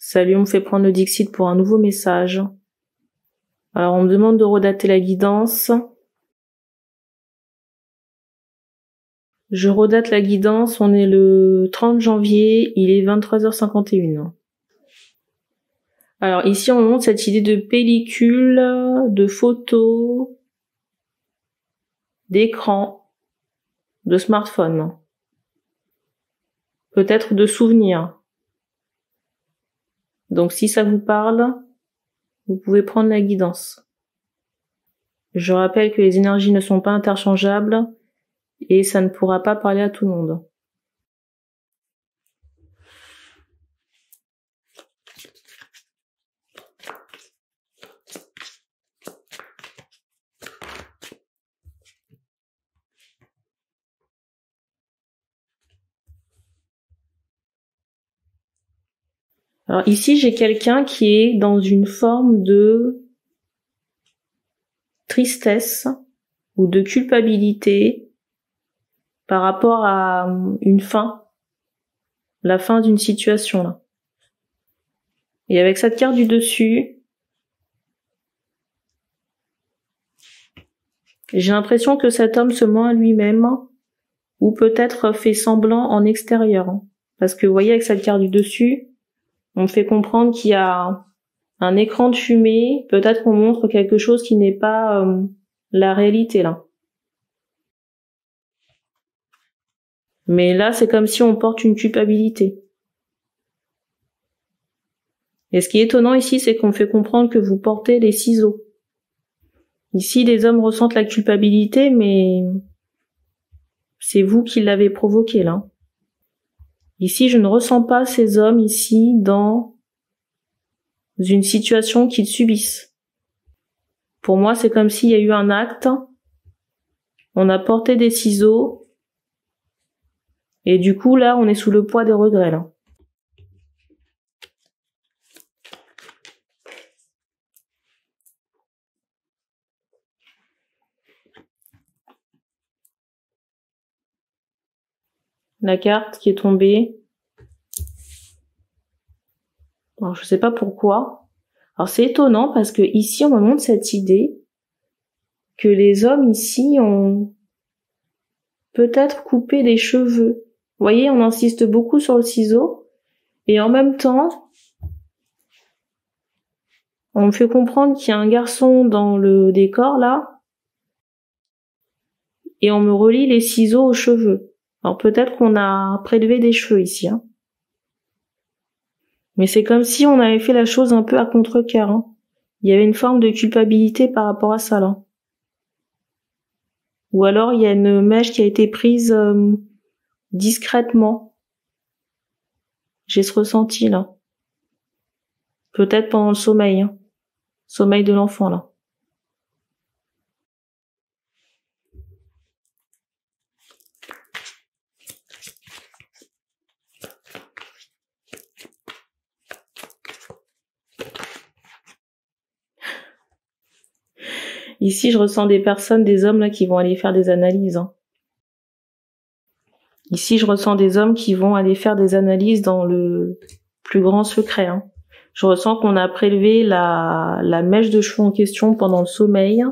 Salut, on me fait prendre le Dixit pour un nouveau message. Alors, on me demande de redater la guidance. Je redate la guidance, on est le 30 janvier, il est 23h51. Alors ici, on montre cette idée de pellicule, de photos, d'écran, de smartphone. Peut-être de souvenirs. Donc si ça vous parle, vous pouvez prendre la guidance. Je rappelle que les énergies ne sont pas interchangeables et ça ne pourra pas parler à tout le monde. Alors ici, j'ai quelqu'un qui est dans une forme de tristesse ou de culpabilité par rapport à une fin, la fin d'une situation là. Et avec cette carte du dessus, j'ai l'impression que cet homme se ment à lui-même ou peut-être fait semblant en extérieur. Parce que vous voyez, avec cette carte du dessus, on me fait comprendre qu'il y a un écran de fumée, peut-être qu'on montre quelque chose qui n'est pas la réalité là. Mais là, c'est comme si on porte une culpabilité. Et ce qui est étonnant ici, c'est qu'on me fait comprendre que vous portez les ciseaux. Ici, les hommes ressentent la culpabilité, mais c'est vous qui l'avez provoqué là. Ici, je ne ressens pas ces hommes ici dans une situation qu'ils subissent. Pour moi, c'est comme s'il y a eu un acte, on a porté des ciseaux, et du coup, là, on est sous le poids des regrets, là. La carte qui est tombée. Alors, je sais pas pourquoi. Alors, c'est étonnant parce que ici, on me montre cette idée que les hommes ici ont peut-être coupé des cheveux. Vous voyez, on insiste beaucoup sur le ciseau. Et en même temps, on me fait comprendre qu'il y a un garçon dans le décor, là. Et on me relie les ciseaux aux cheveux. Alors peut-être qu'on a prélevé des cheveux ici. Mais c'est comme si on avait fait la chose un peu à contre-cœur. Il y avait une forme de culpabilité par rapport à ça, là. Ou alors il y a une mèche qui a été prise discrètement. J'ai ce ressenti, là. Peut-être pendant le sommeil. Sommeil de l'enfant, là. Ici, je ressens des personnes, des hommes là qui vont aller faire des analyses. Ici, je ressens des hommes qui vont aller faire des analyses dans le plus grand secret. Je ressens qu'on a prélevé la mèche de cheveux en question pendant le sommeil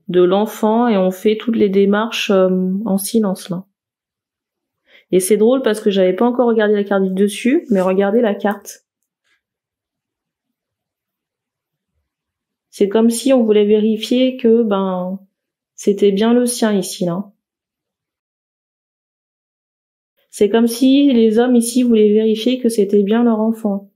de l'enfant et on fait toutes les démarches en silence là. Et c'est drôle parce que j'avais pas encore regardé la carte du dessus, mais regardez la carte. C'est comme si on voulait vérifier que c'était bien le sien ici là. C'est comme si les hommes ici voulaient vérifier que c'était bien leur enfant.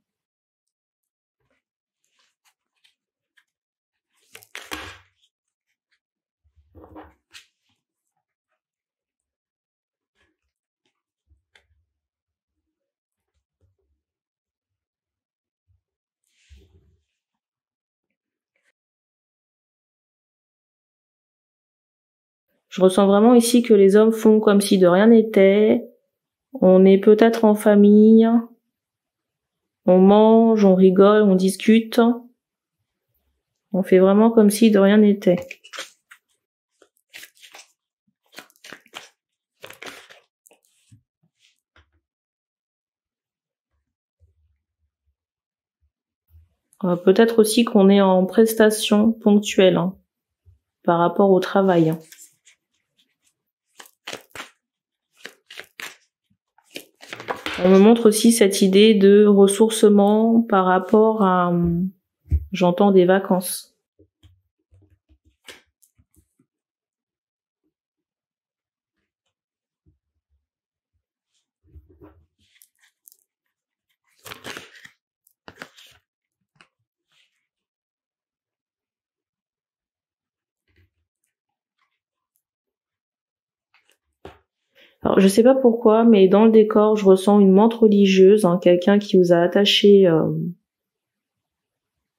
Je ressens vraiment ici que les hommes font comme si de rien n'était. On est peut-être en famille. On mange, on rigole, on discute. On fait vraiment comme si de rien n'était. Peut-être aussi qu'on est en prestation ponctuelle hein, par rapport au travail. Hein. On me montre aussi cette idée de ressourcement par rapport à, j'entends, des vacances. Alors, je sais pas pourquoi, mais dans le décor, je ressens une menthe religieuse, hein, quelqu'un qui vous a attaché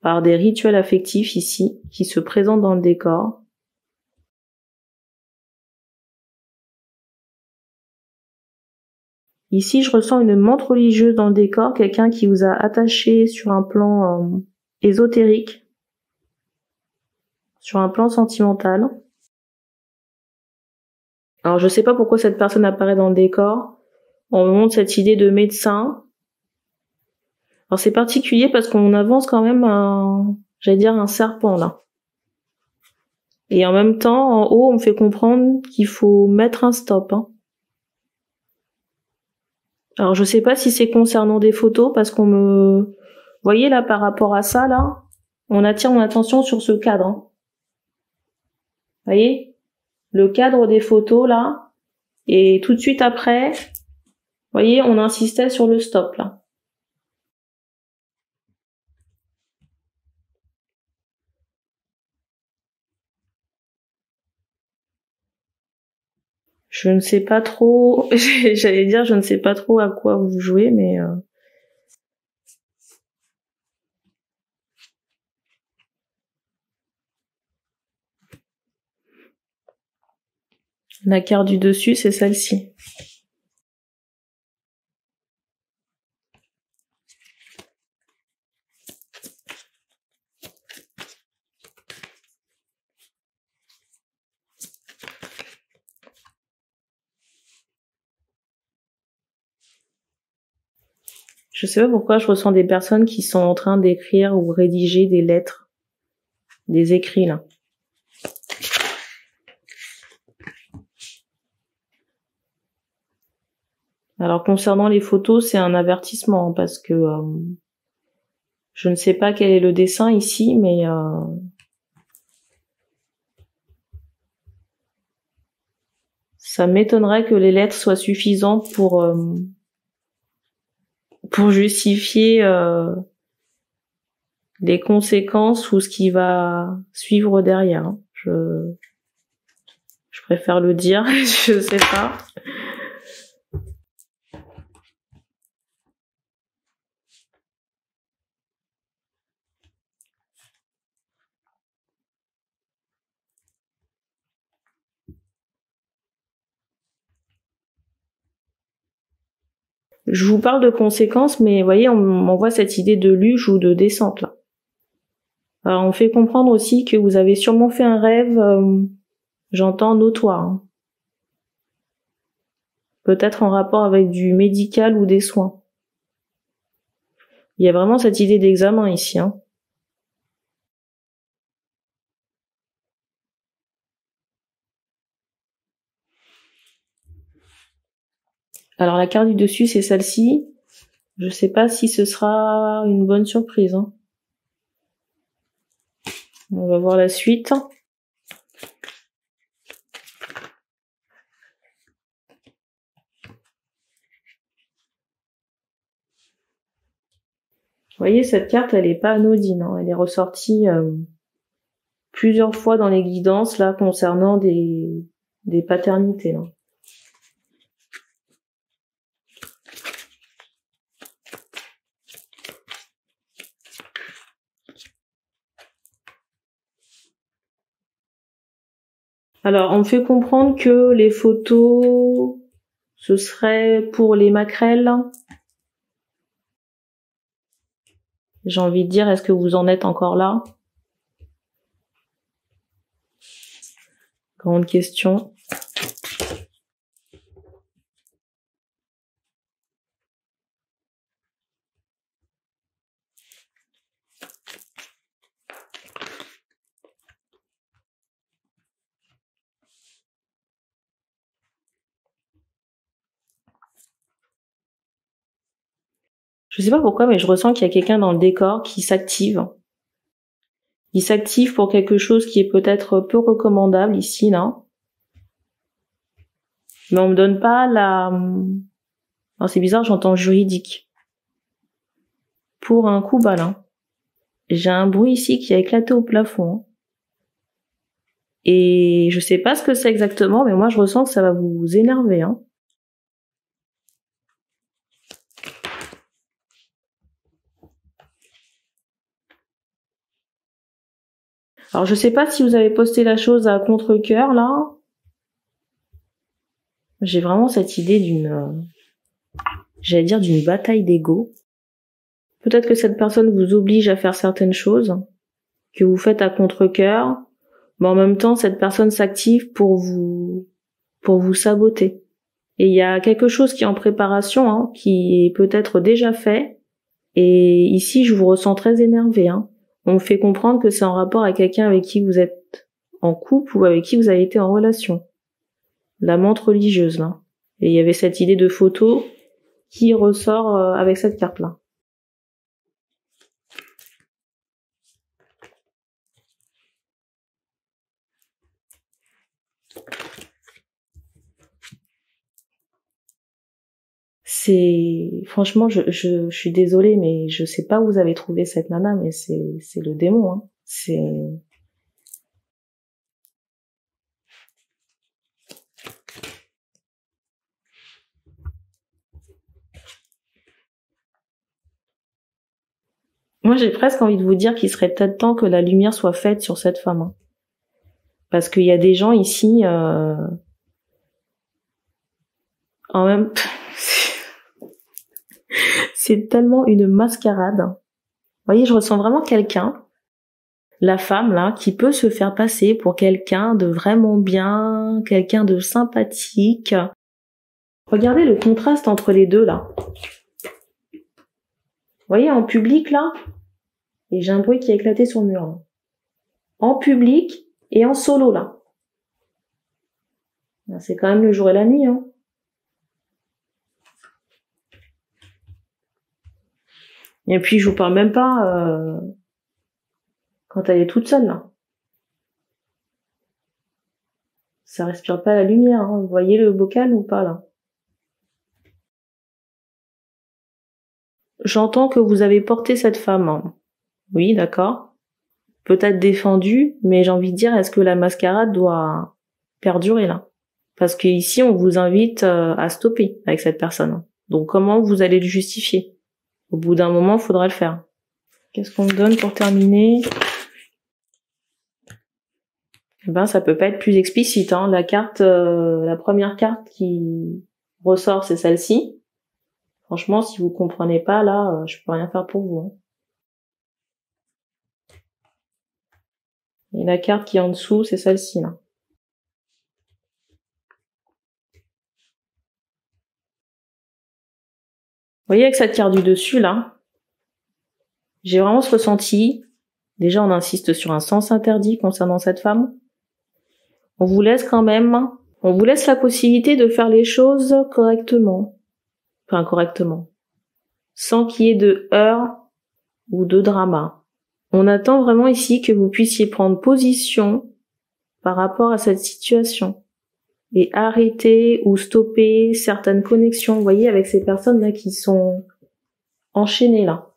par des rituels affectifs ici, qui se présente dans le décor. Ici, je ressens une menthe religieuse dans le décor, quelqu'un qui vous a attaché sur un plan ésotérique, sur un plan sentimental. Alors, je sais pas pourquoi cette personne apparaît dans le décor. On me montre cette idée de médecin. Alors, c'est particulier parce qu'on avance quand même j'allais dire un serpent, là. Et en même temps, en haut, on me fait comprendre qu'il faut mettre un stop, hein. Alors, je sais pas si c'est concernant des photos parce vous voyez là, par rapport à ça, là, on attire mon attention sur ce cadre, hein. Vous voyez? Le cadre des photos, là. Et tout de suite après, vous voyez, on insistait sur le stop, là. Je ne sais pas trop, j'allais dire, je ne sais pas trop à quoi vous jouez, mais la carte du dessus, c'est celle-ci. Je sais pas pourquoi je ressens des personnes qui sont en train d'écrire ou rédiger des lettres, des écrits, là. Alors concernant les photos, c'est un avertissement parce que je ne sais pas quel est le dessin ici, mais ça m'étonnerait que les lettres soient suffisantes pour justifier les conséquences ou ce qui va suivre derrière. Hein. Je préfère le dire, je sais pas. Je vous parle de conséquences, mais vous voyez, on m'envoie cette idée de luge ou de descente, là. Alors, on fait comprendre aussi que vous avez sûrement fait un rêve, j'entends, notoire. Hein. Peut-être en rapport avec du médical ou des soins. Il y a vraiment cette idée d'examen ici. Hein. Alors, la carte du dessus, c'est celle-ci. Je sais pas si ce sera une bonne surprise. Hein. On va voir la suite. Vous voyez, cette carte, elle est pas anodine. Hein. Elle est ressortie plusieurs fois dans les guidances là concernant des paternités. Là. Alors, on me fait comprendre que les photos, ce serait pour les maquerelles. J'ai envie de dire, est-ce que vous en êtes encore là? Grande question. Je sais pas pourquoi, mais je ressens qu'il y a quelqu'un dans le décor qui s'active. Il s'active pour quelque chose qui est peut-être peu recommandable ici, là. Mais on me donne pas la... Alors c'est bizarre, j'entends juridique. Pour un coup balin. J'ai un bruit ici qui a éclaté au plafond. Et je sais pas ce que c'est exactement, mais moi je ressens que ça va vous énerver, hein. Alors je sais pas si vous avez posté la chose à contre-cœur, là. J'ai vraiment cette idée d'une... j'allais dire d'une bataille d'ego. Peut-être que cette personne vous oblige à faire certaines choses, que vous faites à contre-cœur, mais en même temps, cette personne s'active pour vous saboter. Et il y a quelque chose qui est en préparation, hein, qui est peut-être déjà fait. Et ici, je vous ressens très énervé, hein. On me fait comprendre que c'est en rapport avec quelqu'un avec qui vous êtes en couple ou avec qui vous avez été en relation. La menthe religieuse, là. Et il y avait cette idée de photo qui ressort avec cette carte-là. Franchement, je suis désolée, mais je sais pas où vous avez trouvé cette nana, mais c'est le démon, hein. Moi, j'ai presque envie de vous dire qu'il serait peut-être temps que la lumière soit faite sur cette femme, hein. Parce qu'il y a des gens ici, en même, c'est tellement une mascarade. Vous voyez, je ressens vraiment quelqu'un, la femme là, qui peut se faire passer pour quelqu'un de vraiment bien, quelqu'un de sympathique. Regardez le contraste entre les deux là. Vous voyez, en public là, et j'ai un bruit qui a éclaté sur le mur là. En public et en solo là. C'est quand même le jour et la nuit, hein. Et puis je vous parle même pas quand elle est toute seule là. Ça respire pas la lumière, hein. Vous voyez le bocal ou pas là? J'entends que vous avez porté cette femme, hein. Oui, d'accord. Peut-être défendue, mais j'ai envie de dire, est-ce que la mascarade doit perdurer là? Parce que ici, on vous invite à stopper avec cette personne. Donc comment vous allez le justifier? Au bout d'un moment, il faudra le faire. Qu'est-ce qu'on me donne pour terminer? Ben, ça peut pas être plus explicite, hein. La carte, la première carte qui ressort, c'est celle-ci. Franchement, si vous comprenez pas, là, je peux rien faire pour vous, hein. Et la carte qui est en dessous, c'est celle-ci, là. Vous voyez, avec cette carte du dessus, là, j'ai vraiment ce ressenti. Déjà, on insiste sur un sens interdit concernant cette femme. On vous laisse quand même, on vous laisse la possibilité de faire les choses correctement. Enfin, correctement. Sans qu'il y ait de heurts ou de drama. On attend vraiment ici que vous puissiez prendre position par rapport à cette situation et arrêter ou stopper certaines connexions, vous voyez, avec ces personnes-là qui sont enchaînées là.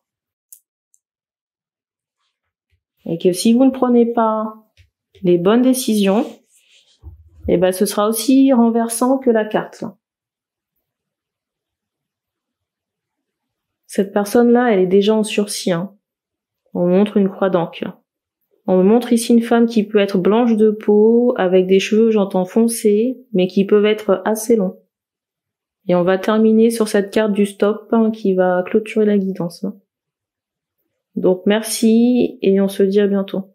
Et que si vous ne prenez pas les bonnes décisions, eh ben, ce sera aussi renversant que la carte, là. Cette personne-là, elle est déjà en sursis, hein. On montre une croix d'encre. On me montre ici une femme qui peut être blanche de peau, avec des cheveux, j'entends foncés, mais qui peuvent être assez longs. Et on va terminer sur cette carte du stop, hein, qui va clôturer la guidance, hein. Donc merci, et on se dit à bientôt.